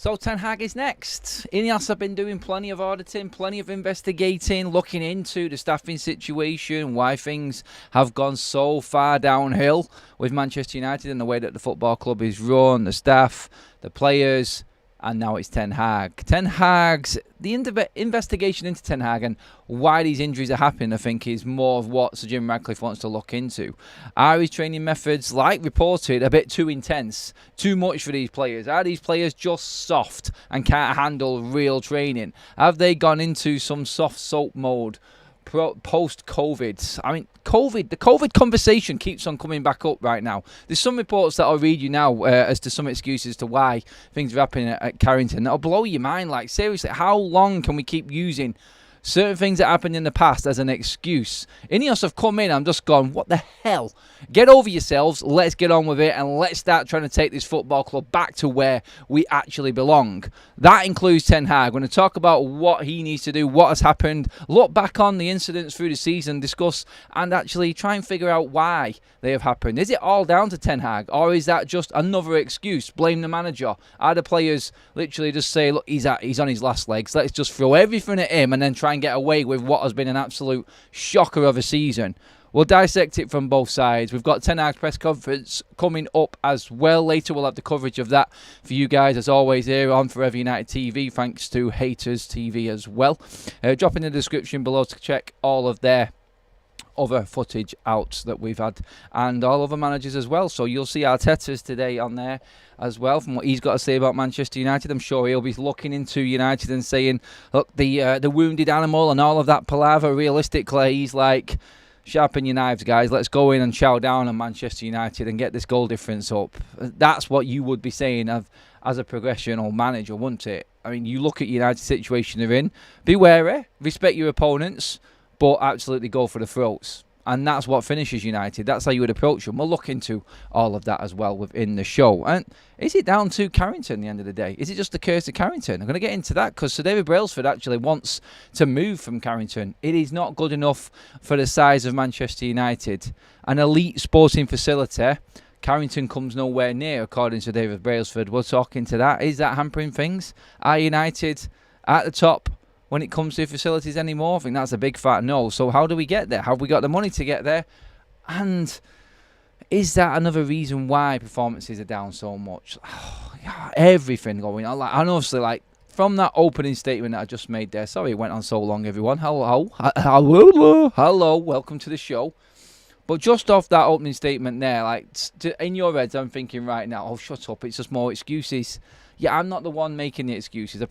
So Ten Hag is next. Ineos have been doing plenty of auditing, plenty of investigating, looking into the staffing situation, why things have gone so far downhill with Manchester United and the way that the football club is run, the staff, the players, and now it's Ten Hag. The investigation into Ten Hag and why these injuries are happening, I think, is more of what Sir Jim Ratcliffe wants to look into. Are his training methods, like reported, a bit too intense, too much for these players? Are these players just soft and can't handle real training? Have they gone into some soft soap mode post-COVID? I mean, the COVID conversation keeps on coming back up right now. There's some reports that I'll read you now as to some excuses to why things are happening at Carrington. That'll blow your mind. Like, seriously, how long can we keep using certain things that happened in the past as an excuse? Ineos have come in, I'm just gone, what the hell? Get over yourselves, let's get on with it, and let's start trying to take this football club back to where we actually belong. That includes Ten Hag. We're going to talk about what he needs to do, what has happened, look back on the incidents through the season, discuss, and actually try and figure out why they have happened. Is it all down to Ten Hag, or is that just another excuse? Blame the manager. Are the players literally just say, look, he's on his last legs, let's just throw everything at him and then try and get away with what has been an absolute shocker of a season? We'll dissect it from both sides. We've got Ten Hag's press conference coming up as well. Later we'll have the coverage of that for you guys, as always, here on Forever United TV, thanks to Haters TV as well. Drop in the description below to check all of their other footage out that we've had, and all other managers as well. So you'll see Arteta's today on there as well, from what he's got to say about Manchester United. I'm sure he'll be looking into United and saying, look, the wounded animal and all of that palaver. Realistically, he's like, sharpen your knives, guys. Let's go in and chow down on Manchester United and get this goal difference up. That's what you would be saying as a progressional manager, wouldn't it? I mean, you look at United's situation they're in. Be wary, respect your opponents, but absolutely go for the throats. And that's what finishes United. That's how you would approach them. We'll look into all of that as well within the show. And is it down to Carrington at the end of the day? Is it just the curse of Carrington? I'm going to get into that because Sir David Brailsford actually wants to move from Carrington. It is not good enough for the size of Manchester United. An elite sporting facility. Carrington comes nowhere near, according to David Brailsford. We'll talk into that. Is that hampering things? Are United at the top when it comes to facilities anymore? I think that's a big fat no. So how do we get there? Have we got the money to get there? And is that another reason why performances are down so much? Everything going on. And obviously, from that opening statement that I just made there. Sorry it went on so long, everyone. Hello, welcome to the show. But just off that opening statement there, in your heads, I'm thinking right now, oh, shut up, it's just more excuses. Yeah, I'm not the one making the excuses, I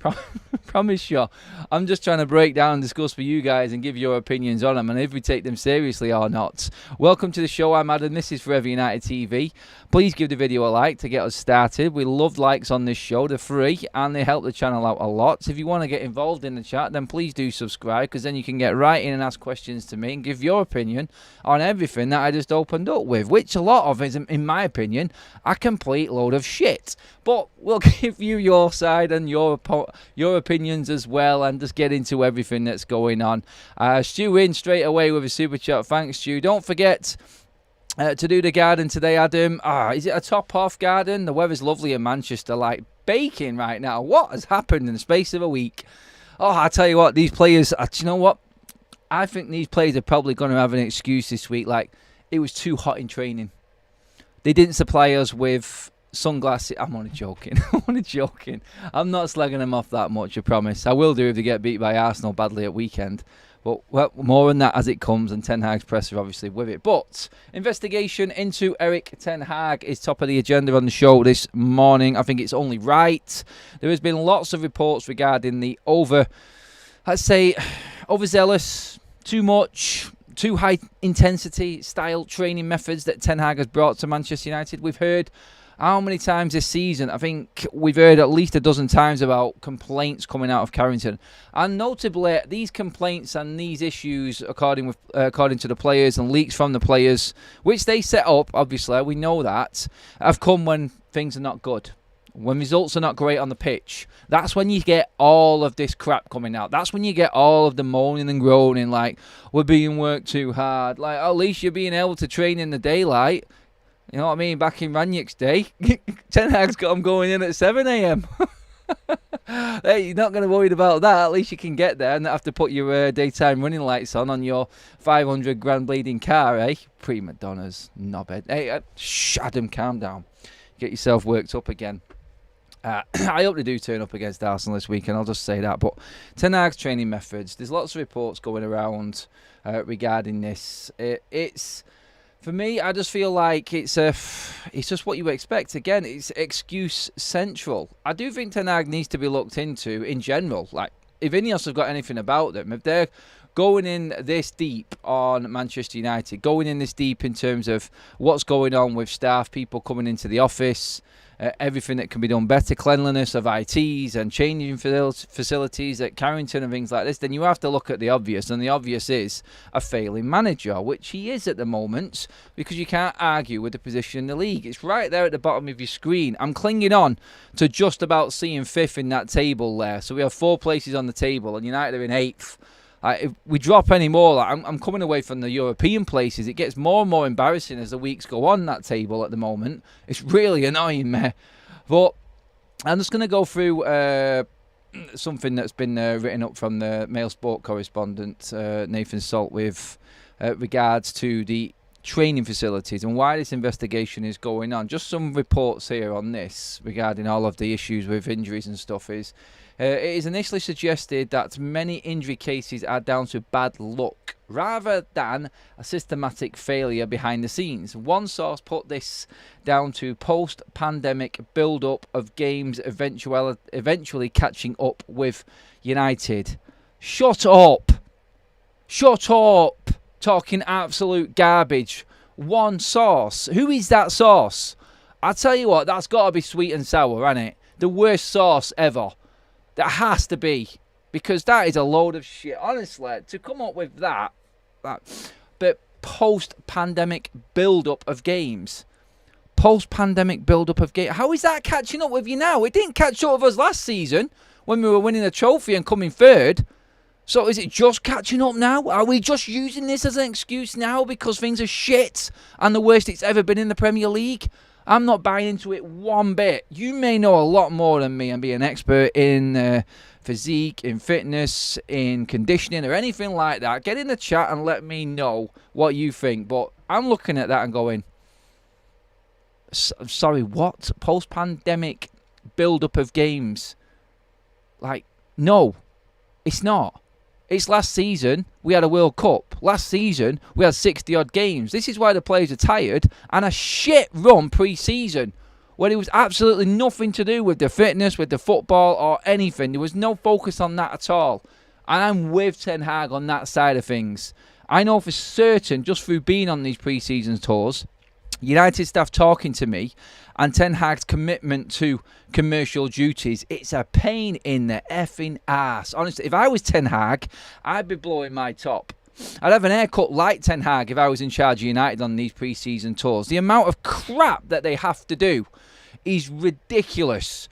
promise you. I'm just trying to break down and discuss for you guys and give your opinions on them and if we take them seriously or not. Welcome to the show, I'm Adam, this is Forever United TV. Please give the video a like to get us started. We love likes on this show, they're free and they help the channel out a lot. So if you want to get involved in the chat, then please do subscribe, because then you can get right in and ask questions to me and give your opinion on everything that I just opened up with, which a lot of is, in my opinion, a complete load of shit. But we'll give you your side and your opinions as well, and just get into everything that's going on. Stu in straight away with a super chat. Thanks, Stu. Don't forget to do the garden today, Adam. Is it a top half garden? The weather's lovely in Manchester, like baking right now. What has happened in the space of a week? Oh, I tell you what, these players, do you know what? I think these players are probably going to have an excuse this week. Like, it was too hot in training. They didn't supply us with sunglasses. I'm only joking. I'm not slagging them off that much, I promise. I will do if they get beat by Arsenal badly at weekend. But well, more on that as it comes, and Ten Hag's presser obviously with it. But investigation into Erik Ten Hag is top of the agenda on the show this morning. I think it's only right. There has been lots of reports regarding the overzealous, too much, too high intensity style training methods that Ten Hag has brought to Manchester United. We've heard how many times this season? I think we've heard at least a dozen times about complaints coming out of Carrington. And notably, these complaints and these issues, according to the players and leaks from the players, which they set up, obviously, we know that, have come when things are not good. When results are not great on the pitch. That's when you get all of this crap coming out. That's when you get all of the moaning and groaning, like, we're being worked too hard. Like, at least you're being able to train in the daylight. You know what I mean? Back in Ranić's day, Ten Hag's got him going in at 7 a.m. Hey, you're not going to worry about that. At least you can get there and not have to put your daytime running lights on your 500 grand bleeding car, eh? Prima donnas, knobhead. Hey, Adam, calm down. Get yourself worked up again. I hope they do turn up against Arsenal this weekend, I'll just say that. But Ten Hag's training methods, there's lots of reports going around regarding this. It's... For me, I just feel like it's just what you expect. Again, it's excuse central. I do think Ten Hag needs to be looked into in general. Like, if Ineos have got anything about them, if they're going in this deep on Manchester United, going in this deep in terms of what's going on with staff, people coming into the office, everything that can be done better, cleanliness of ITs and changing facilities at Carrington and things like this, then you have to look at the obvious, and the obvious is a failing manager, which he is at the moment, because you can't argue with the position in the league. It's right there at the bottom of your screen. I'm clinging on to just about seeing fifth in that table there. So we have 4 places on the table, and United are in 8th. If we drop any more, I'm coming away from the European places. It gets more and more embarrassing as the weeks go on, that table at the moment. It's really annoying me. But I'm just going to go through something that's been written up from the Mail Sport correspondent, Nathan Salt, with regards to the training facilities and why this investigation is going on. Just some reports here on this regarding all of the issues with injuries and stuff is... it is initially suggested that many injury cases are down to bad luck rather than a systematic failure behind the scenes. One source put this down to post-pandemic build-up of games eventually catching up with United. Shut up! Shut up! Talking absolute garbage. One source. Who is that source? I tell you what, that's got to be sweet and sour, hasn't it? The worst source ever. That has to be, because that is a load of shit. Honestly, to come up with that but post-pandemic build-up of games. Post-pandemic build-up of games. How is that catching up with you now? It didn't catch up with us last season when we were winning a trophy and coming third. So is it just catching up now? Are we just using this as an excuse now because things are shit and the worst it's ever been in the Premier League? I'm not buying into it one bit. You may know a lot more than me and be an expert in physique, in fitness, in conditioning, or anything like that. Get in the chat and let me know what you think. But I'm looking at that and going, sorry, what? Post-pandemic build-up of games? Like, no, it's not. It's last season, we had a World Cup. Last season, we had 60-odd games. This is why the players are tired. And a shit run pre-season, where it was absolutely nothing to do with the fitness, with the football, or anything. There was no focus on that at all. And I'm with Ten Hag on that side of things. I know for certain, just through being on these pre-season tours, United staff talking to me, and Ten Hag's commitment to commercial duties, it's a pain in the effing ass. Honestly, if I was Ten Hag, I'd be blowing my top. I'd have an haircut like Ten Hag if I was in charge of United on these pre-season tours. The amount of crap that they have to do is ridiculous.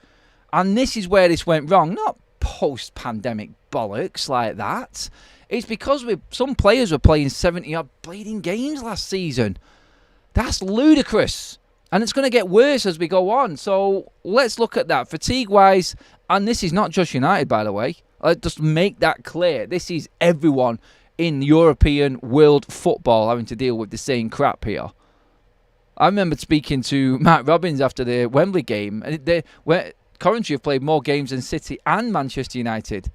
And this is where this went wrong. Not post-pandemic bollocks like that. It's because some players were playing 70-odd bleeding games last season. That's ludicrous. And it's going to get worse as we go on. So let's look at that. Fatigue-wise, and this is not just United, by the way. Let's just make that clear. This is everyone in European world football having to deal with the same crap here. I remember speaking to Matt Robbins after the Wembley game. And Coventry have played more games than City and Manchester United.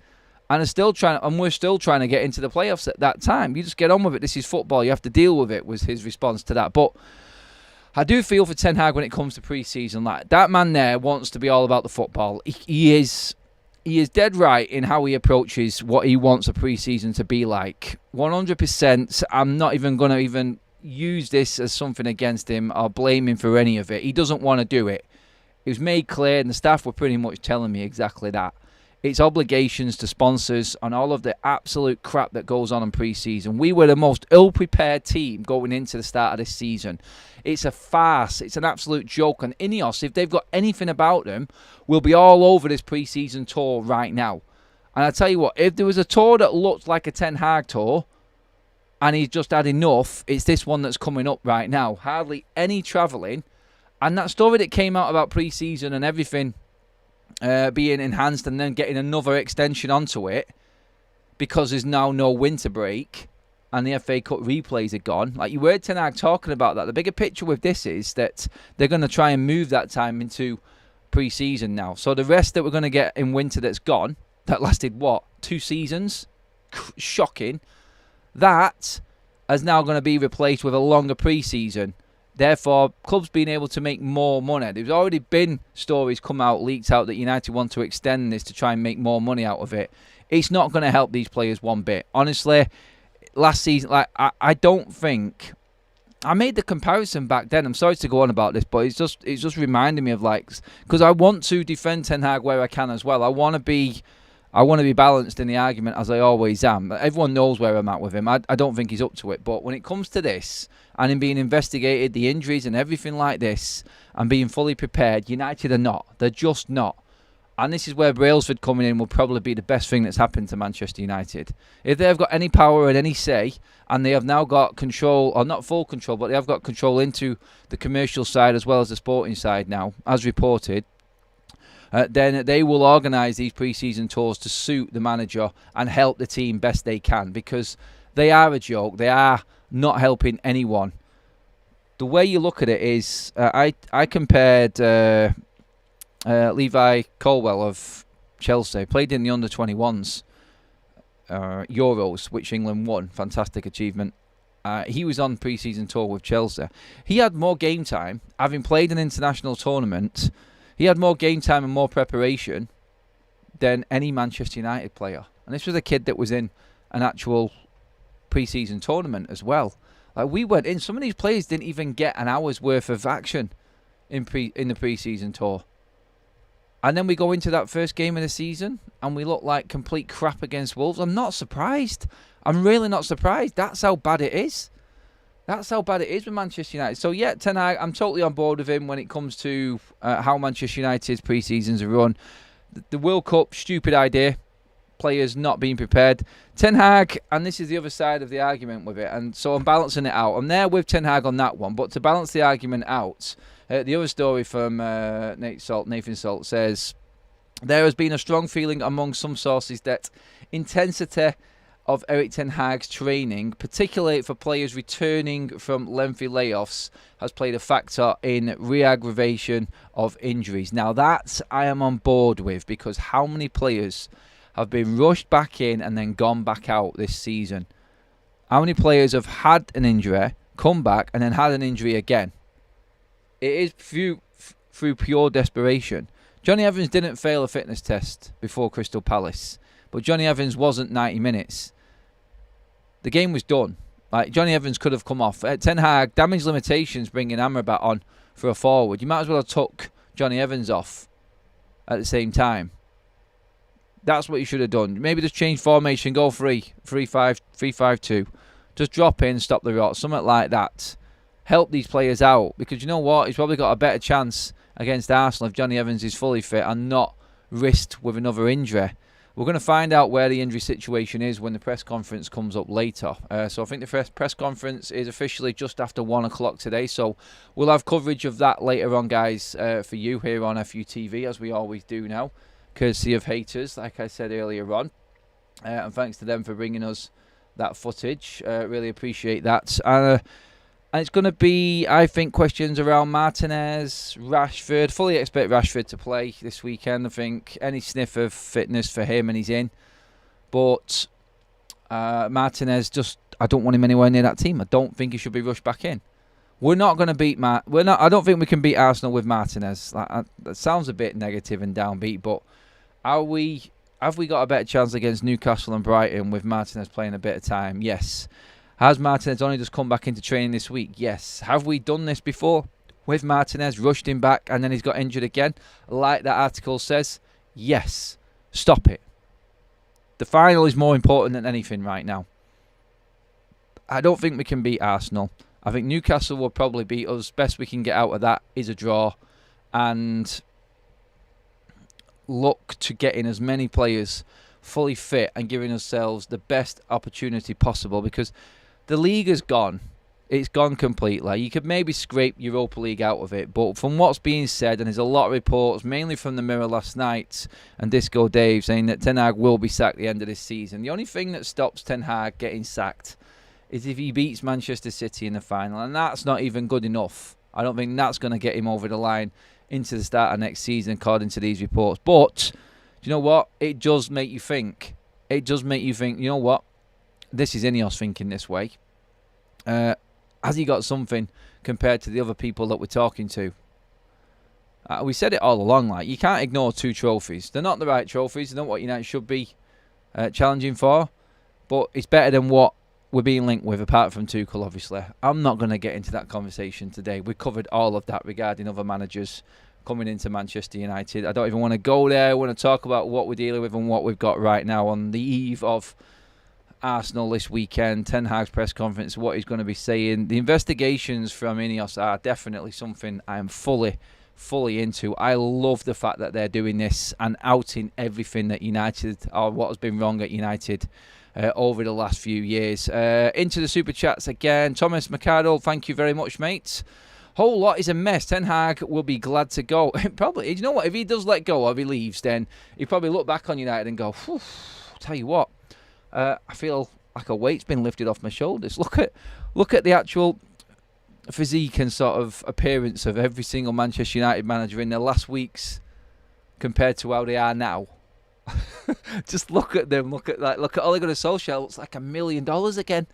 And we're still trying to get into the playoffs at that time. You just get on with it. This is football. You have to deal with it, was his response to that. But I do feel for Ten Hag when it comes to pre-season. Like, that man there wants to be all about the football. He is dead right in how he approaches what he wants a pre-season to be like. 100%. I'm not even going to even use this as something against him or blame him for any of it. He doesn't want to do it. It was made clear, and the staff were pretty much telling me exactly that. It's obligations to sponsors and all of the absolute crap that goes on in pre-season. We were the most ill-prepared team going into the start of this season. It's a farce. It's an absolute joke. And Ineos, if they've got anything about them, will be all over this pre-season tour right now. And I tell you what, if there was a tour that looked like a Ten Hag tour, and he's just had enough, it's this one that's coming up right now. Hardly any travelling. And that story that came out about pre-season and everything being enhanced and then getting another extension onto it because there's now no winter break and the FA Cup replays are gone. Like, you heard Ten Hag talking about that. The bigger picture with this is that they're going to try and move that time into pre-season now. So the rest that we're going to get in winter that's gone, that lasted, 2 seasons? Shocking. That is now going to be replaced with a longer pre-season. Therefore, clubs being able to make more money. There's already been stories leaked out that United want to extend this to try and make more money out of it. It's not going to help these players one bit. Honestly, last season, I don't think... I made the comparison back then. I'm sorry to go on about this, but it's just reminding me of, because I want to defend Ten Hag where I can as well. I want to be balanced in the argument, as I always am. Everyone knows where I'm at with him. I don't think he's up to it. But when it comes to this, and him being investigated, the injuries and everything like this, and being fully prepared, United are not. They're just not. And this is where Brailsford coming in will probably be the best thing that's happened to Manchester United. If they've got any power and any say, and they have now got control, or not full control, but they have got control into the commercial side as well as the sporting side now, as reported, then they will organise these pre-season tours to suit the manager and help the team best they can, because they are a joke. They are not helping anyone. The way you look at it is, I compared Levi Colwell of Chelsea, played in the under-21s Euros, which England won. Fantastic achievement. He was on pre-season tour with Chelsea. He had more game time, having played an international tournament. He had more game time and more preparation than any Manchester United player. And this was a kid that was in an actual pre-season tournament as well. We went in. Some of these players didn't even get an hour's worth of action in the pre-season tour. And then we go into that first game of the season and we look like complete crap against Wolves. I'm not surprised. I'm really not surprised. That's how bad it is. That's how bad it is with Manchester United. So, yeah, Ten Hag, I'm totally on board with him when it comes to how Manchester United's pre-seasons are run. The World Cup, stupid idea. Players not being prepared. Ten Hag, and this is the other side of the argument with it, and so I'm balancing it out. I'm there with Ten Hag on that one, but to balance the argument out, the other story from Nathan Salt says, there has been a strong feeling among some sources that intensity of Erik Ten Hag's training, particularly for players returning from lengthy layoffs, has played a factor in re-aggravation of injuries. Now that I am on board with, because how many players have been rushed back in and then gone back out this season? How many players have had an injury, come back, and then had an injury again? It is through pure desperation. Johnny Evans didn't fail a fitness test before Crystal Palace, but Johnny Evans wasn't 90 minutes. The game was done. Johnny Evans could have come off. Ten Hag, damage limitations, bringing Amrabat on for a forward. You might as well have took Johnny Evans off at the same time. That's what you should have done. Maybe just change formation, go 3-5-2. Just drop in, stop the rot, something like that. Help these players out, because you know what? He's probably got a better chance against Arsenal if Johnny Evans is fully fit and not risked with another injury. We're going to find out where the injury situation is when the press conference comes up later. So I think the press conference is officially just after 1 o'clock today. So we'll have coverage of that later on, guys, for you here on FUTV, as we always do now, courtesy of haters, like I said earlier on. And thanks to them for bringing us that footage. Really appreciate that. And it's going to be, I think, questions around Martinez, Rashford. Fully expect Rashford to play this weekend. I think any sniff of fitness for him and he's in. But Martinez, I don't want him anywhere near that team. I don't think he should be rushed back in. We're not going to beat I don't think we can beat Arsenal with Martinez. That sounds a bit negative and downbeat, but have we got a better chance against Newcastle and Brighton with Martinez playing a bit of time? Yes. Has Martinez only just come back into training this week? Yes. Have we done this before with Martinez, rushed him back and then he's got injured again, like that article says? Yes. Stop it. The final is more important than anything right now. I don't think we can beat Arsenal. I think Newcastle will probably beat us. Best we can get out of that is a draw, and look to getting as many players fully fit and giving ourselves the best opportunity possible, because the league is gone. It's gone completely. You could maybe scrape Europa League out of it, but from what's being said, and there's a lot of reports, mainly from the Mirror last night, and Disco Dave saying that Ten Hag will be sacked at the end of this season. The only thing that stops Ten Hag getting sacked is if he beats Manchester City in the final, and that's not even good enough. I don't think that's going to get him over the line into the start of next season, according to these reports. But, do you know what? It does make you think. It does make you think, you know what? This is Ineos thinking this way. Has he got something compared to the other people that we're talking to? We said it all along, like, you can't ignore 2 trophies. They're not the right trophies. They're not what United should be challenging for. But it's better than what we're being linked with, apart from Tuchel, obviously. I'm not going to get into that conversation today. We covered all of that regarding other managers coming into Manchester United. I don't even want to go there. I want to talk about what we're dealing with and what we've got right now on the eve of Arsenal this weekend. Ten Hag's press conference, what he's going to be saying. The investigations from Ineos are definitely something I am fully into. I love the fact that they're doing this and outing everything that United, or what has been wrong at United over the last few years. Into the super chats again. Thomas Mercado, thank you very much, mate. Whole lot is a mess. Ten Hag will be glad to go. Probably, you know what, if he does let go or if he leaves, then he'll probably look back on United and go, tell you what, I feel like a weight's been lifted off my shoulders. Look at the actual physique and sort of appearance of every single Manchester United manager in their last weeks compared to how they are now. Just look at them. Look at Ole Gunnar Solskjaer. Looks like $1 million again.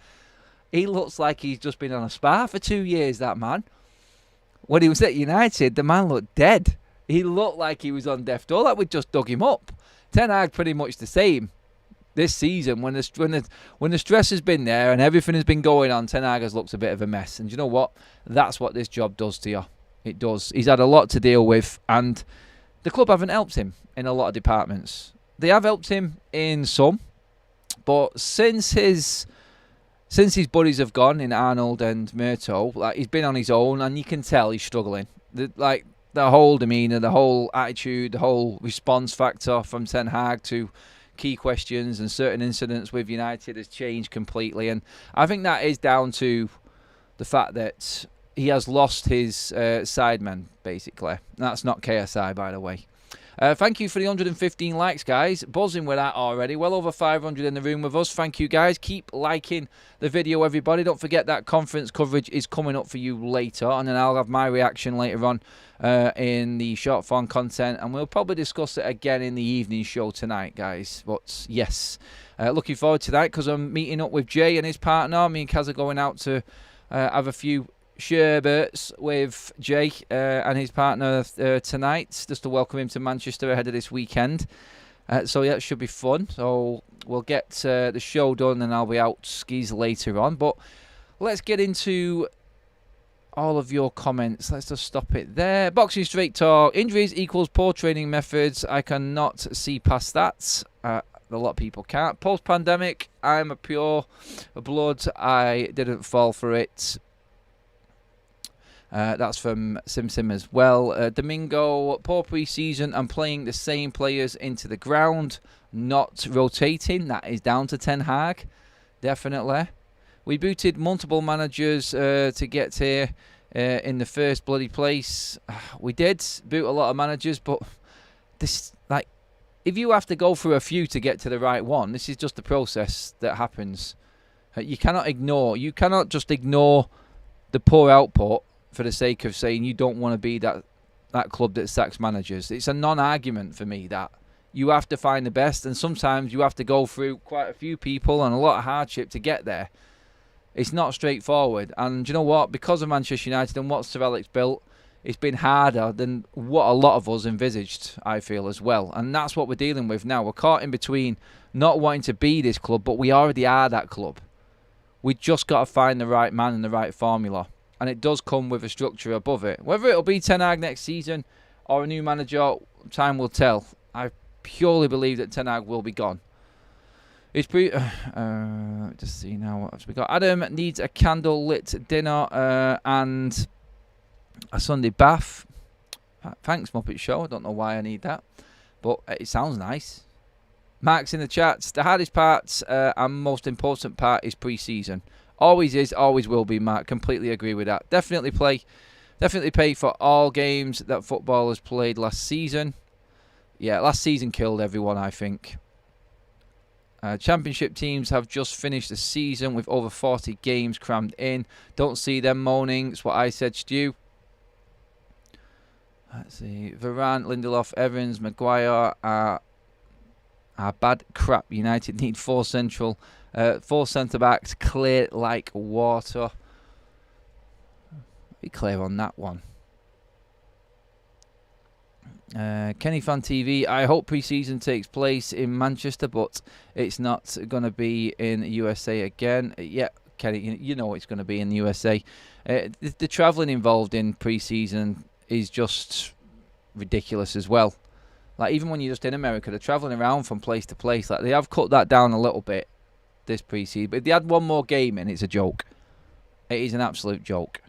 He looks like he's just been on a spa for 2 years. That man. When he was at United, the man looked dead. He looked like he was on death door. Like we just dug him up. Ten Hag pretty much the same. This season, when the stress has been there and everything has been going on, Ten Hag has looked a bit of a mess. And you know what? That's what this job does to you. It does. He's had a lot to deal with, and the club haven't helped him in a lot of departments. They have helped him in some, but since his buddies have gone in Arnold and Murto, like, he's been on his own, and you can tell he's struggling. The whole demeanour, the whole attitude, the whole response factor from Ten Hag to key questions and certain incidents with United has changed completely, and I think that is down to the fact that he has lost his sidemen, basically. That's not KSI, by the way. Thank you for the 115 likes, guys. Buzzing with that already. Well over 500 in the room with us. Thank you, guys. Keep liking the video, everybody. Don't forget that conference coverage is coming up for you later, and then I'll have my reaction later on in the short form content, and we'll probably discuss it again in the evening show tonight, guys. But yes, looking forward to that, because I'm meeting up with Jay and his partner. Me and Kaz are going out to have a few sherbets with Jay and his partner tonight, just to welcome him to Manchester ahead of this weekend. So yeah, it should be fun. So we'll get the show done, and I'll be out skis later on. But let's get into all of your comments. Let's just stop it there. Boxing Straight Talk. Injuries equals poor training methods. I cannot see past that. A lot of people can't. Post-pandemic, I'm a pure blood. I didn't fall for it. That's from Sim as well. Domingo, poor pre-season and playing the same players into the ground, not rotating. That is down to Ten Hag, definitely. We booted multiple managers to get here in the first bloody place. We did boot a lot of managers, but this, like, if you have to go through a few to get to the right one, this is just the process that happens. You cannot just ignore the poor output for the sake of saying you don't want to be that club that sacks managers. It's a non-argument for me that you have to find the best, and sometimes you have to go through quite a few people and a lot of hardship to get there. It's not straightforward, and you know what? Because of Manchester United and what Sir Alex built, it's been harder than what a lot of us envisaged, I feel, as well. And that's what we're dealing with now. We're caught in between not wanting to be this club, but we already are that club. We just got to find the right man and the right formula. And it does come with a structure above it. Whether it'll be Ten Hag next season or a new manager, time will tell. I purely believe that Ten Hag will be gone. It's just see now what else we got. Adam needs a candle-lit dinner and a Sunday bath. Thanks, Muppet Show. I don't know why I need that, but it sounds nice. Mark's in the chats. The hardest part and most important part is pre-season. Always is, always will be, Mark. Completely agree with that. Definitely pay for all games that footballers played last season. Yeah, last season killed everyone, I think. Championship teams have just finished the season with over 40 games crammed in. Don't see them moaning. It's what I said, Stu. Let's see. Varane, Lindelof, Evans, Maguire are bad crap. United need four centre-backs clear like water. Be clear on that one. Kenny Fan TV, I hope pre-season takes place in Manchester, but it's not going to be in the USA again. Yeah, Kenny, you know it's going to be in the USA. The travelling involved in pre-season is just ridiculous as well. Like, even when you're just in America, they're travelling around from place to place. Like, they have cut that down a little bit this pre-season, but if they had one more game in, it's a joke. It is an absolute joke.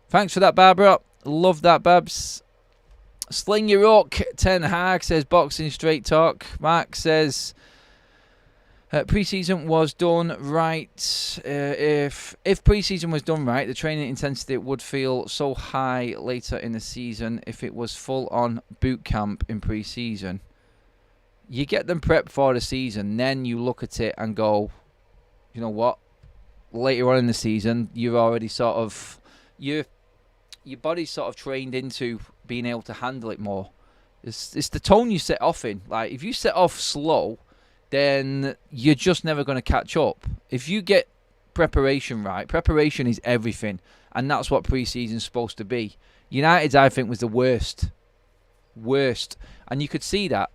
Thanks for that, Barbara. Love that, Babs. Sling your hook. Ten Hag says boxing straight talk. Mark says pre-season was done right. If pre-season was done right, the training intensity would feel so high later in the season. If it was full-on boot camp in pre-season, you get them prepped for the season. Then you look at it and go, you know what? Later on in the season, you're already sort of your body's sort of trained into being able to handle it more. It's the tone you set off in. Like, if you set off slow, then you're just never going to catch up. If you get preparation right, preparation is everything, and that's what pre-season's supposed to be. United's, I think, was the worst, and you could see that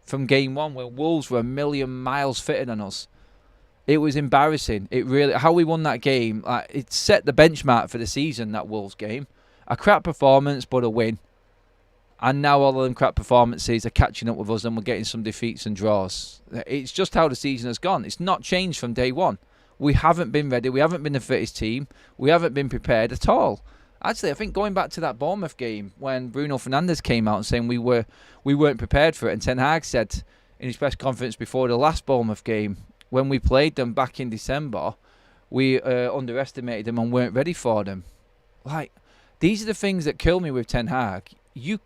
from game one, where Wolves were a million miles fitter than us. It was embarrassing. It really, how we won that game, it set the benchmark for the season, that Wolves game. A crap performance, but a win. And now all of them crap performances are catching up with us, and we're getting some defeats and draws. It's just how the season has gone. It's not changed from day one. We haven't been ready. We haven't been the fittest team. We haven't been prepared at all. Actually, I think going back to that Bournemouth game, when Bruno Fernandes came out and saying we weren't prepared for it, and Ten Hag said in his press conference before the last Bournemouth game, when we played them back in December, we underestimated them and weren't ready for them. Like, these are the things that kill me with Ten Hag. You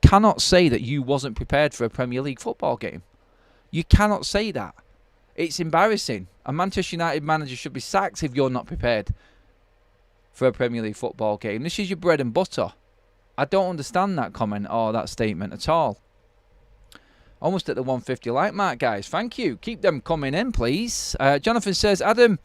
cannot say that you wasn't prepared for a Premier League football game. You cannot say that. It's embarrassing. A Manchester United manager should be sacked if you're not prepared for a Premier League football game. This is your bread and butter. I don't understand that comment or that statement at all. Almost at the 150 like mark, guys. Thank you. Keep them coming in, please. Jonathan says, Adam,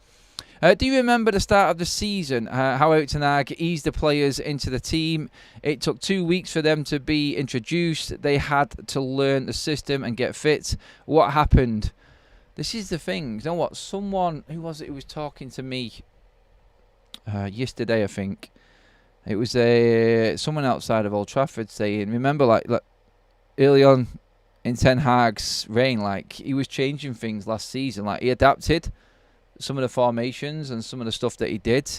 do you remember the start of the season, how Eric Ten Hag eased the players into the team? It took 2 weeks for them to be introduced. They had to learn the system and get fit. What happened? This is the thing. You know what? Someone, who was it who was talking to me yesterday, I think. It was someone outside of Old Trafford saying, remember, like early on in Ten Hag's reign, like, he was changing things last season. Like, he adapted some of the formations and some of the stuff that he did.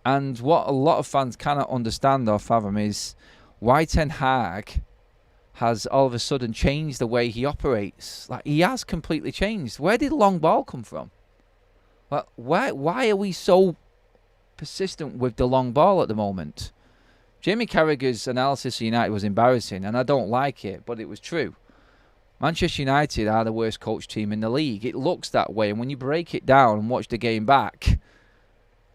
And what a lot of fans cannot understand or fathom is why Ten Hag has all of a sudden changed the way he operates. Like, he has completely changed. Where did long ball come from? Like, why are we so persistent with the long ball at the moment? Jamie Carragher's analysis of United was embarrassing, and I don't like it, but it was true. Manchester United are the worst coach team in the league. It looks that way, and when you break it down and watch the game back,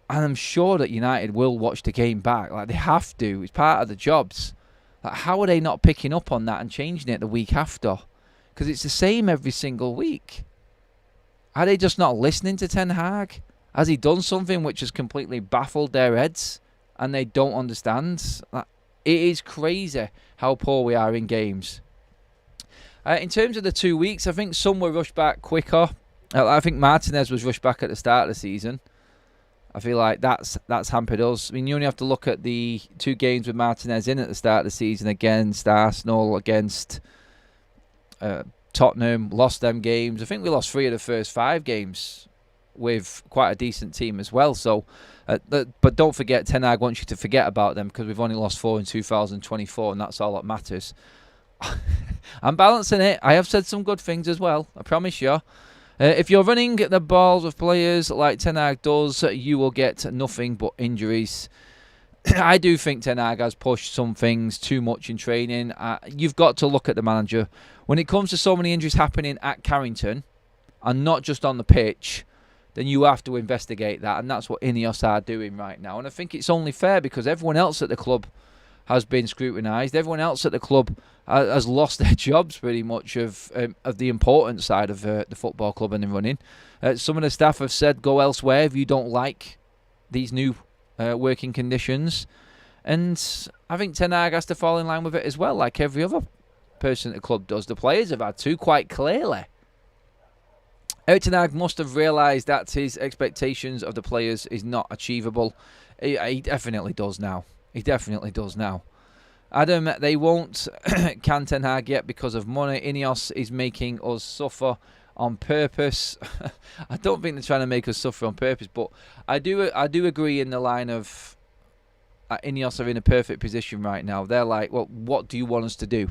and I'm sure that United will watch the game back, like, they have to. It's part of the jobs. Like, how are they not picking up on that and changing it the week after? Because it's the same every single week. Are they just not listening to Ten Hag? Has he done something which has completely baffled their heads and they don't understand? Like, it is crazy how poor we are in games. In terms of the 2 weeks, I think some were rushed back quicker. I think Martinez was rushed back at the start of the season. I feel like that's hampered us. I mean, you only have to look at the 2 games with Martinez in at the start of the season against Arsenal, against Tottenham, lost them games. I think we lost 3 of the first 5 games with quite a decent team as well. So, but don't forget, Ten Hag wants you to forget about them because we've only lost 4 in 2024, and that's all that matters. I'm balancing it. I have said some good things as well, I promise you. If you're running the balls of players like Ten Hag does, you will get nothing but injuries. I do think Ten Hag has pushed some things too much in training. You've got to look at the manager. When it comes to so many injuries happening at Carrington, and not just on the pitch, then you have to investigate that, and that's what Ineos are doing right now. And I think it's only fair because everyone else at the club has been scrutinised. Everyone else at the club has lost their jobs pretty much of the important side of the football club and the running. Some of the staff have said go elsewhere if you don't like these new working conditions. And I think Ten Hag has to fall in line with it as well, like every other person at the club does. The players have had to, quite clearly. Erik Ten Hag must have realised that his expectations of the players is not achievable. He definitely does now. He definitely does now. Adam, they won't can Ten Hag yet because of money. Ineos is making us suffer on purpose. I don't think they're trying to make us suffer on purpose, but I do agree in the line of Ineos are in a perfect position right now. They're like, well, what do you want us to do?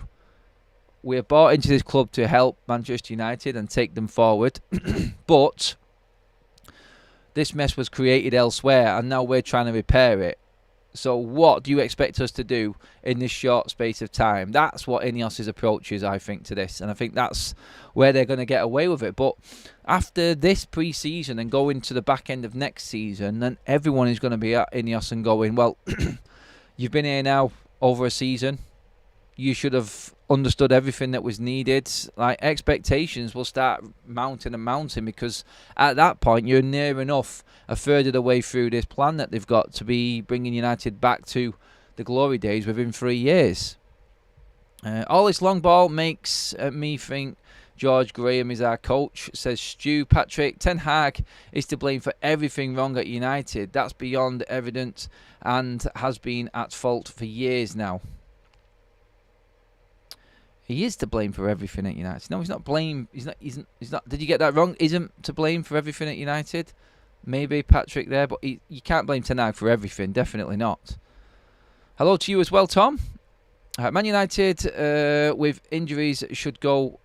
We're bought into this club to help Manchester United and take them forward, but this mess was created elsewhere, and now we're trying to repair it. So what do you expect us to do in this short space of time? That's what Ineos' approach is, I think, to this. And I think that's where they're going to get away with it. But after this pre-season and going to the back end of next season, then everyone is going to be at Ineos and going, well, you've been here now over a season. You should have understood everything that was needed. Like, expectations will start mounting and mounting because at that point you're near enough a third of the way through this plan that they've got to be bringing United back to the glory days within 3 years. All this long ball makes me think George Graham is our coach, says Stu. Patrick, Ten Hag is to blame for everything wrong at United. That's beyond evident and has been at fault for years now. He is to blame for everything at United. No, he's not blame. He's not. Did you get that wrong? Isn't to blame for everything at United? Maybe Patrick there, but you can't blame Ten Hag for everything. Definitely not. Hello to you as well, Tom. Man United with injuries should go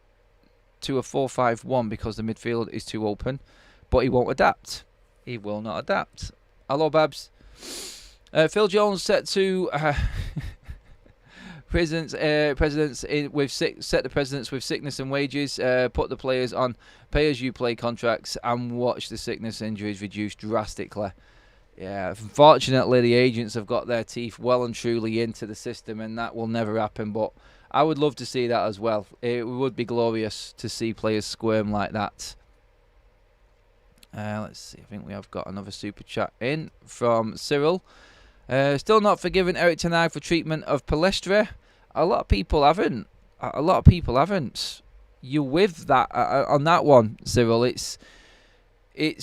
to a 4-5-1 because the midfield is too open, but he won't adapt. He will not adapt. Hello, Babs. Phil Jones set to. Set the presidents with sickness and wages, put the players on pay-as-you-play contracts and watch the sickness injuries reduce drastically. Yeah, unfortunately the agents have got their teeth well and truly into the system and that will never happen, but I would love to see that as well. It would be glorious to see players squirm like that. Let's see, I think we have got another super chat in from Cyril. Still not forgiving Erik Ten Hag for treatment of Palestra. A lot of people haven't. You with that on that one, Cyril? It's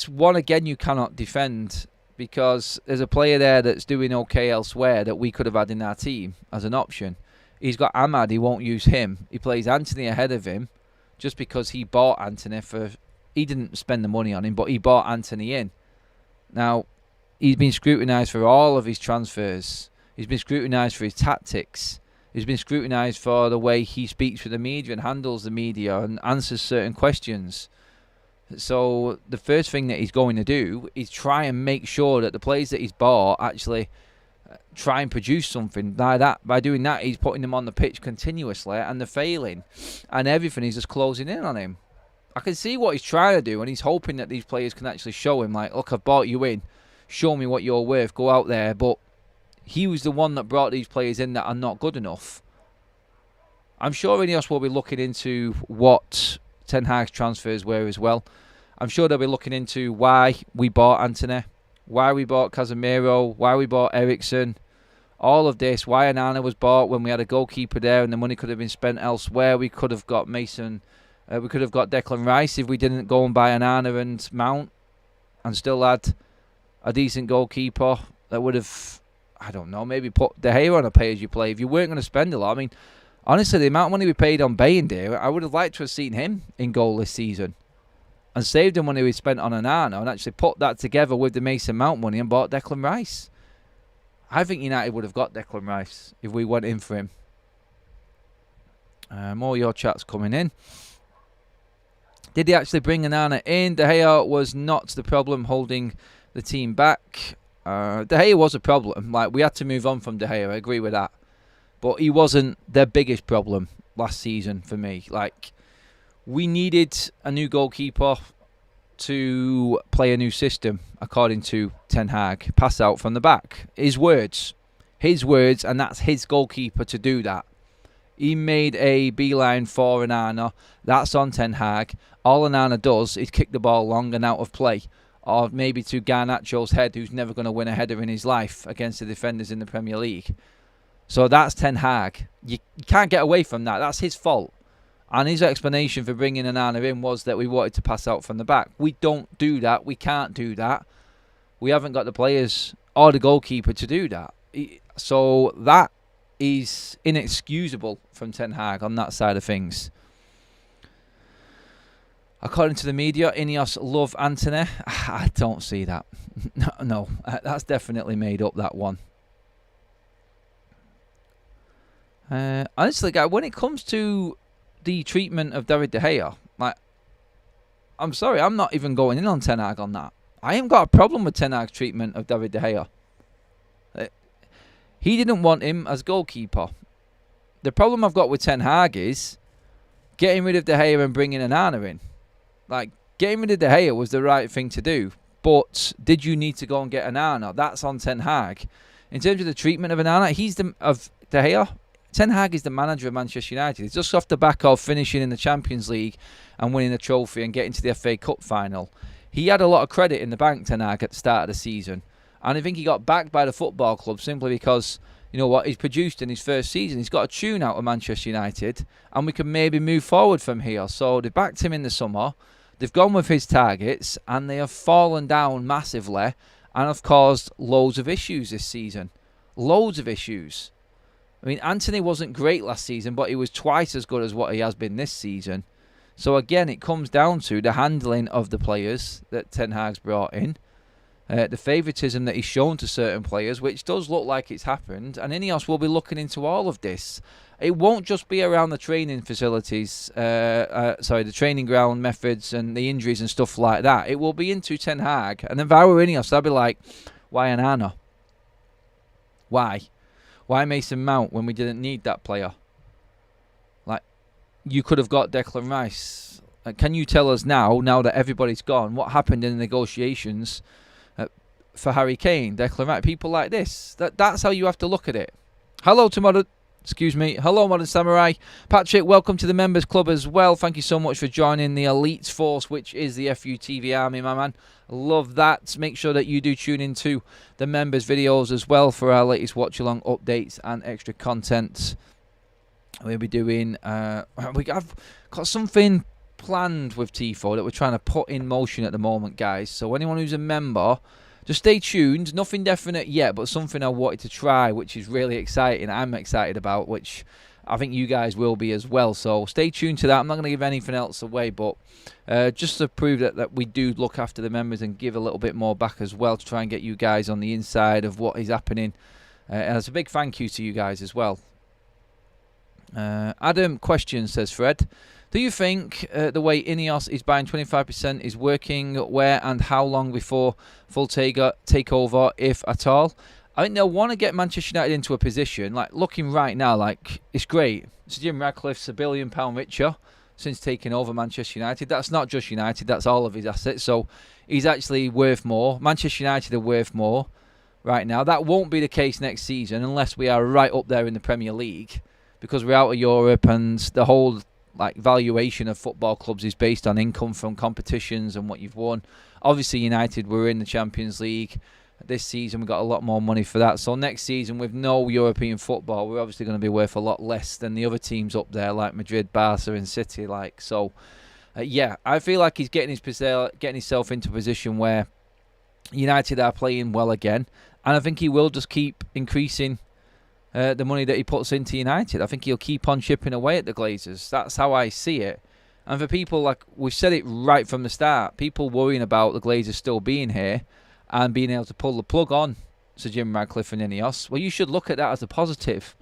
one again you cannot defend because there's a player there that's doing okay elsewhere that we could have had in our team as an option. He's got Ahmad. He won't use him. He plays Anthony ahead of him just because he bought Anthony for. He didn't spend the money on him, but he bought Anthony in. Now. He's been scrutinised for all of his transfers. He's been scrutinised for his tactics. He's been scrutinised for the way he speaks with the media and handles the media and answers certain questions. So the first thing that he's going to do is try and make sure that the players that he's bought actually try and produce something like that. By doing that, he's putting them on the pitch continuously and they're failing. And everything is just closing in on him. I can see what he's trying to do and he's hoping that these players can actually show him, like, look, I've bought you in. Show me what you're worth. Go out there. But he was the one that brought these players in that are not good enough. I'm sure Ineos will be looking into what Ten Hag's transfers were as well. I'm sure they'll be looking into why we bought Anthony, why we bought Casemiro, why we bought Eriksen. All of this, why Onana was bought when we had a goalkeeper there and the money could have been spent elsewhere. We could have got Mason. We could have got Declan Rice if we didn't go and buy Onana and Mount and still had a decent goalkeeper that would have, I don't know, maybe put De Gea on a pay-as-you-play if you weren't going to spend a lot. I mean, honestly, the amount of money we paid on Bayindir, I would have liked to have seen him in goal this season and saved the money we spent on Onana and actually put that together with the Mason Mount money and bought Declan Rice. I think United would have got Declan Rice if we went in for him. More of your chats coming in. Did he actually bring Onana in? De Gea was not the problem holding the team back. De Gea was a problem. Like, we had to move on from De Gea. I agree with that. But he wasn't their biggest problem last season for me. Like, we needed a new goalkeeper to play a new system, according to Ten Hag. Pass out from the back. His words, and that's his goalkeeper to do that. He made a beeline for Onana. That's on Ten Hag. All Onana does is kick the ball long and out of play. Or maybe to Garnacho's head, who's never going to win a header in his life against the defenders in the Premier League. So that's Ten Hag. You can't get away from that. That's his fault. And his explanation for bringing Onana in was that we wanted to pass out from the back. We don't do that. We can't do that. We haven't got the players or the goalkeeper to do that. So that is inexcusable from Ten Hag on that side of things. According to the media, Ineos love Antony. I don't see that. No, that's definitely made up, that one. Honestly, guys, when it comes to the treatment of David De Gea, like, I'm sorry, I'm not even going in on Ten Hag on that. I ain't got a problem with Ten Hag's treatment of David De Gea. He didn't want him as goalkeeper. The problem I've got with Ten Hag is getting rid of De Gea and bringing Onana in. Like, getting rid of De Gea was the right thing to do. But did you need to go and get Onana? That's on Ten Hag. In terms of the treatment of Onana, of De Gea, Ten Hag is the manager of Manchester United. He's just off the back of finishing in the Champions League and winning a trophy and getting to the FA Cup final. He had a lot of credit in the bank, Ten Hag, at the start of the season. And I think he got backed by the football club simply because, you know what, he's produced in his first season. He's got a tune out of Manchester United, and we can maybe move forward from here. So they backed him in the summer. They've gone with his targets, and they have fallen down massively and have caused loads of issues this season. Loads of issues. I mean, Antony wasn't great last season, but he was twice as good as what he has been this season. So again, it comes down to the handling of the players that Ten Hag's brought in. The favouritism that he's shown to certain players, which does look like it's happened. And Ineos will be looking into all of this. It won't just be around the training facilities, the training ground methods and the injuries and stuff like that. It will be into Ten Hag. And if I were Ineos, I'd be like, why Onana? Why? Why Mason Mount when we didn't need that player? Like, you could have got Declan Rice. Like, can you tell us now that everybody's gone, what happened in the negotiations for Harry Kane, Declan Rice, people like this? That's how you have to look at it. Hello, Modern Samurai. Patrick, welcome to the Members Club as well. Thank you so much for joining the Elite Force, which is the FUTV Army, my man. Love that. Make sure that you do tune into the members' videos as well for our latest watch-along updates and extra content. We'll be doing... we've got something planned with Tifo that we're trying to put in motion at the moment, guys. So anyone who's a member... just stay tuned. Nothing definite yet, but something I wanted to try, which is really exciting. I'm excited about, which I think you guys will be as well. So stay tuned to that. I'm not going to give anything else away, but just to prove that we do look after the members and give a little bit more back as well to try and get you guys on the inside of what is happening. And it's a big thank you to you guys as well. Adam question, says Fred. Do you think the way Ineos is buying 25% is working? Where and how long before full takeover, if at all? I think they'll want to get Manchester United into a position, like looking right now, like it's great. So Jim Ratcliffe's £1 billion richer since taking over Manchester United. That's not just United, that's all of his assets. So he's actually worth more. Manchester United are worth more right now. That won't be the case next season unless we are right up there in the Premier League, because we're out of Europe and the whole valuation of football clubs is based on income from competitions and what you've won. Obviously United were in the Champions League this season. We got a lot more money for that. So next season with no European football, we're obviously going to be worth a lot less than the other teams up there like Madrid, Barca and City. Yeah, I feel like he's getting himself into a position where United are playing well again, and I think he will just keep increasing the money that he puts into United. I think he'll keep on chipping away at the Glazers. That's how I see it. And for people, like we've said it right from the start, people worrying about the Glazers still being here and being able to pull the plug on Sir Jim Ratcliffe and Ineos, well, you should look at that as a positive,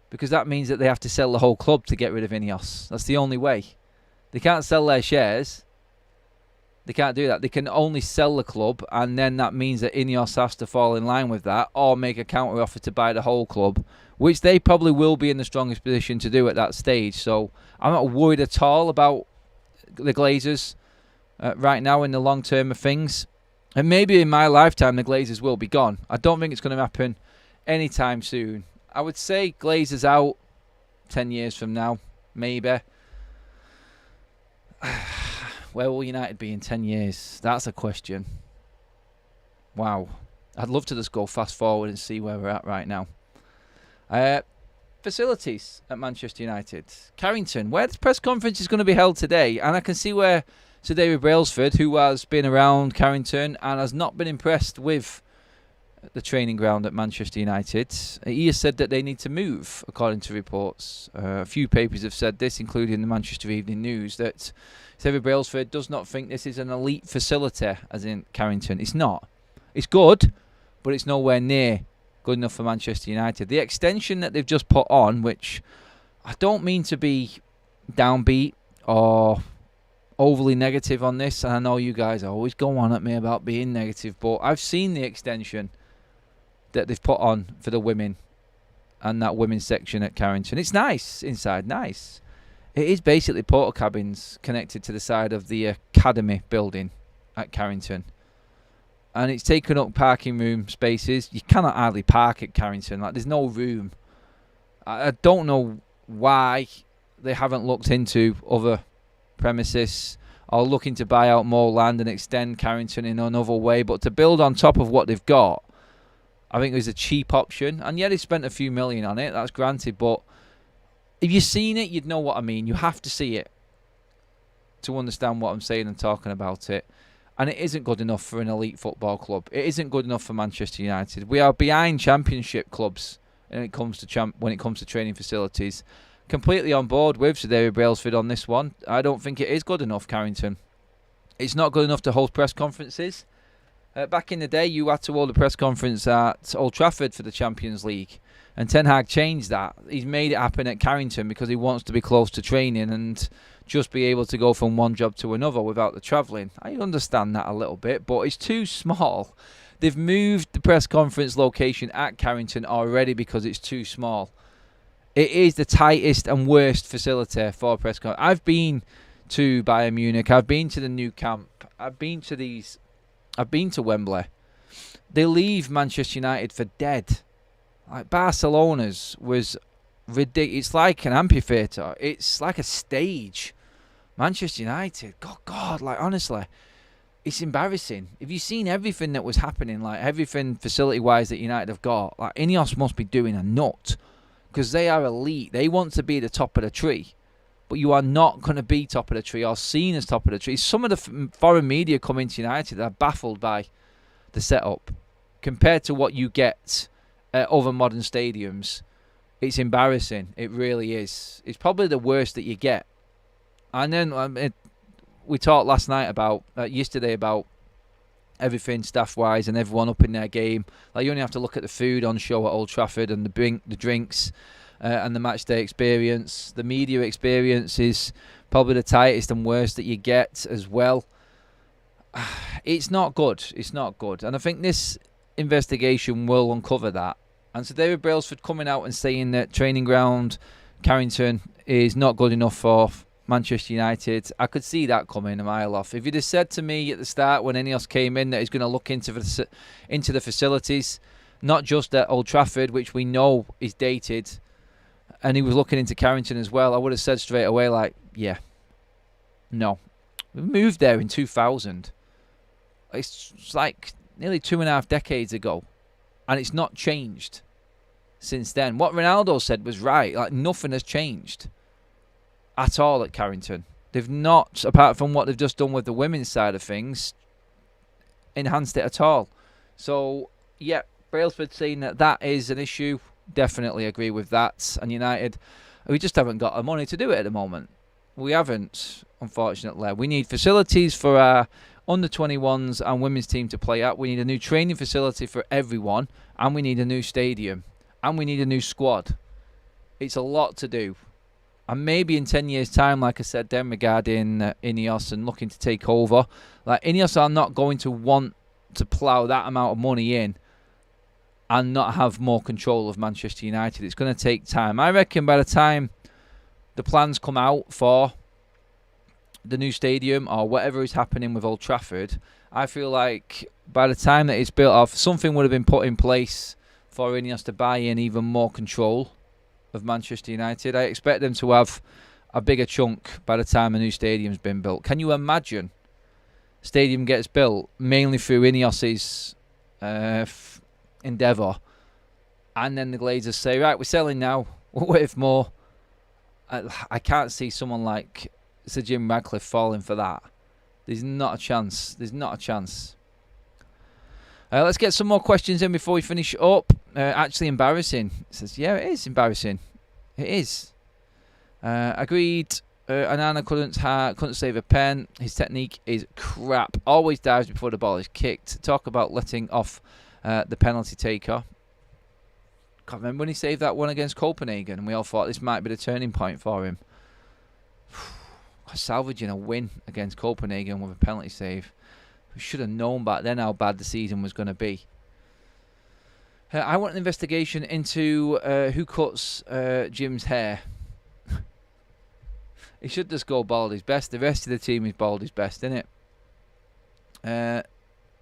because that means that they have to sell the whole club to get rid of Ineos. That's the only way. They can't sell their shares. They can't do that. They can only sell the club, and then that means that Ineos has to fall in line with that or make a counter offer to buy the whole club, which they probably will be in the strongest position to do at that stage. So I'm not worried at all about the Glazers right now in the long term of things. And maybe in my lifetime the Glazers will be gone. I don't think it's going to happen anytime soon. I would say Glazers out 10 years from now, maybe. Where will United be in 10 years? That's a question. Wow. I'd love to just go fast forward and see where we're at right now. Facilities at Manchester United. Carrington, where the press conference is going to be held today. And I can see where Sir David Brailsford, who has been around Carrington and has not been impressed with the training ground at Manchester United, he has said that they need to move, according to reports. A few papers have said this, including the Manchester Evening News, that David Brailsford does not think this is an elite facility, as in Carrington. It's not. It's good, but it's nowhere near good enough for Manchester United. The extension that they've just put on, which I don't mean to be downbeat or overly negative on this, and I know you guys always go on at me about being negative, but I've seen the extension that they've put on for the women and that women's section at Carrington. It's nice inside, nice. It is basically porta cabins connected to the side of the academy building at Carrington, and it's taken up parking room spaces. You cannot hardly park at Carrington. Like, there's no room. I don't know why they haven't looked into other premises or looking to buy out more land and extend Carrington in another way, but to build on top of what they've got, I think it was a cheap option. And yeah, they spent a few million on it, that's granted, but if you've seen it, you'd know what I mean. You have to see it to understand what I'm saying and talking about it. And it isn't good enough for an elite football club. It isn't good enough for Manchester United. We are behind championship clubs when it comes to training facilities. Completely on board with Sir David Brailsford on this one. I don't think it is good enough, Carrington. It's not good enough to hold press conferences. Back in the day, you had to hold a press conference at Old Trafford for the Champions League. And Ten Hag changed that. He's made it happen at Carrington because he wants to be close to training and just be able to go from one job to another without the travelling. I understand that a little bit, but it's too small. They've moved the press conference location at Carrington already because it's too small. It is the tightest and worst facility for a press conference. I've been to Bayern Munich. I've been to the new camp. I've been to Wembley. They leave Manchester United for dead. Like Barcelona's was ridiculous. It's like an amphitheatre. It's like a stage. Manchester United, God, like honestly, it's embarrassing. If you've seen everything that was happening, like everything facility-wise that United have got, like Ineos must be doing a nut because they are elite. They want to be the top of the tree, but you are not going to be top of the tree or seen as top of the tree. Some of the foreign media coming to United are baffled by the setup compared to what you get at other modern stadiums. It's embarrassing. It really is. It's probably the worst that you get. And then we talked yesterday about everything staff-wise and everyone up in their game. Like, you only have to look at the food on show at Old Trafford and the drinks and the matchday experience. The media experience is probably the tightest and worst that you get as well. It's not good. It's not good. And I think this investigation will uncover that. And so David Brailsford coming out and saying that training ground Carrington is not good enough for Manchester United, I could see that coming a mile off. If you'd have said to me at the start when Ineos came in that he's going to look into the facilities, not just at Old Trafford, which we know is dated, and he was looking into Carrington as well, I would have said straight away, like, yeah, no. We moved there in 2000. It's like nearly 2.5 decades ago, and it's not changed since then. What Ronaldo said was right. Like, nothing has changed at all at Carrington. They've not, apart from what they've just done with the women's side of things, enhanced it at all. So, yeah, Brailsford saying that is an issue. Definitely agree with that. And United, we just haven't got the money to do it at the moment. We haven't, unfortunately. We need facilities for our under-21s and women's team to play at. We need a new training facility for everyone. And we need a new stadium. And we need a new squad. It's a lot to do. And maybe in 10 years' time, like I said then regarding Ineos and looking to take over, like Ineos are not going to want to plough that amount of money in and not have more control of Manchester United. It's going to take time. I reckon by the time the plans come out for the new stadium or whatever is happening with Old Trafford, I feel like by the time that it's built off, something would have been put in place for Ineos to buy in even more control of Manchester United. I expect them to have a bigger chunk by the time a new stadium's been built. Can you imagine stadium gets built mainly through Ineos's endeavour, and then the Glazers say, right, we're selling now, we'll wait for more. I can't see someone like Sir Jim Ratcliffe falling for that. There's not a chance. There's not a chance. Let's get some more questions in before we finish up. Actually embarrassing. It says, yeah, it is embarrassing. It is. Agreed. Anana couldn't save a pen. His technique is crap. Always dives before the ball is kicked. Talk about letting off the penalty taker. Can't remember when he saved that one against Copenhagen, and we all thought this might be the turning point for him. Salvaging a win against Copenhagen with a penalty save. We should have known back then how bad the season was going to be. I want an investigation into who cuts Jim's hair. He should just go bald is best. The rest of the team is bald is best, isn't it?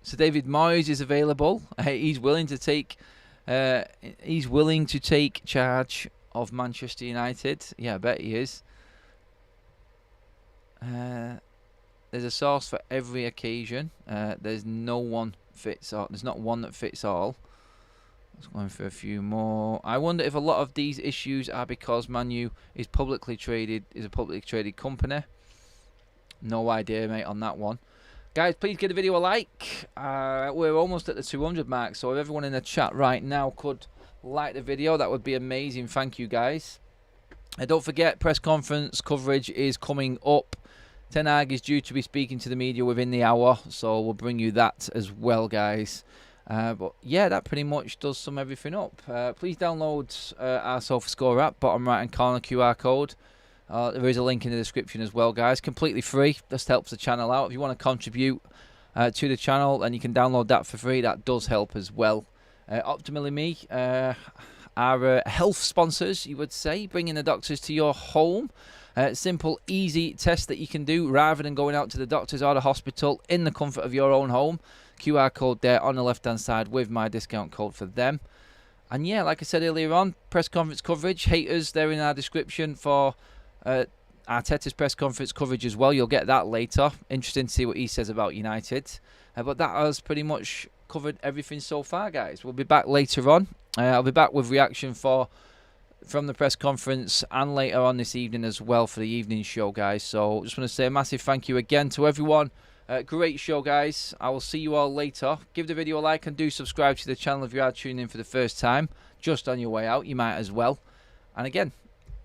So David Moyes is available. He's willing to take. He's willing to take charge of Manchester United. Yeah, I bet he is. There's a source for every occasion. There's no one fits all. There's not one that fits all. Let's go in for a few more. I wonder if a lot of these issues are because Man U is a publicly traded company. No idea, mate, on that one. Guys, please give the video a like. We're almost at the 200 mark, so if everyone in the chat right now could like the video, that would be amazing. Thank you, guys. Don't forget, press conference coverage is coming up. Ten Hag is due to be speaking to the media within the hour, so we'll bring you that as well, guys. But yeah, that pretty much does sum everything up. Please download our SofaScore app, bottom right hand corner QR code. There is a link in the description as well, guys. Completely free. Just helps the channel out. If you want to contribute to the channel, then you can download that for free. That does help as well. Optimally Me, our health sponsors, you would say, bringing the doctors to your home. Simple, easy test that you can do rather than going out to the doctors or the hospital in the comfort of your own home. QR code there on the left-hand side with my discount code for them. And yeah, like I said earlier on, press conference coverage. Haters, they're in our description for Arteta's press conference coverage as well. You'll get that later. Interesting to see what he says about United. But that has pretty much covered everything so far, guys. We'll be back later on. I'll be back with reaction from the press conference and later on this evening as well for the evening show, guys. So just want to say a massive thank you again to everyone. Great show, guys. I will see you all later. Give the video a like and do subscribe to the channel if you are tuning in for the first time. Just on your way out, you might as well. And again,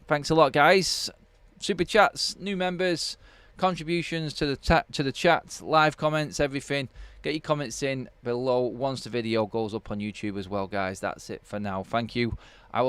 thanks a lot, guys. Super chats, new members, contributions to the chat, live comments, everything. Get your comments in below once the video goes up on YouTube as well, guys. That's it for now. Thank you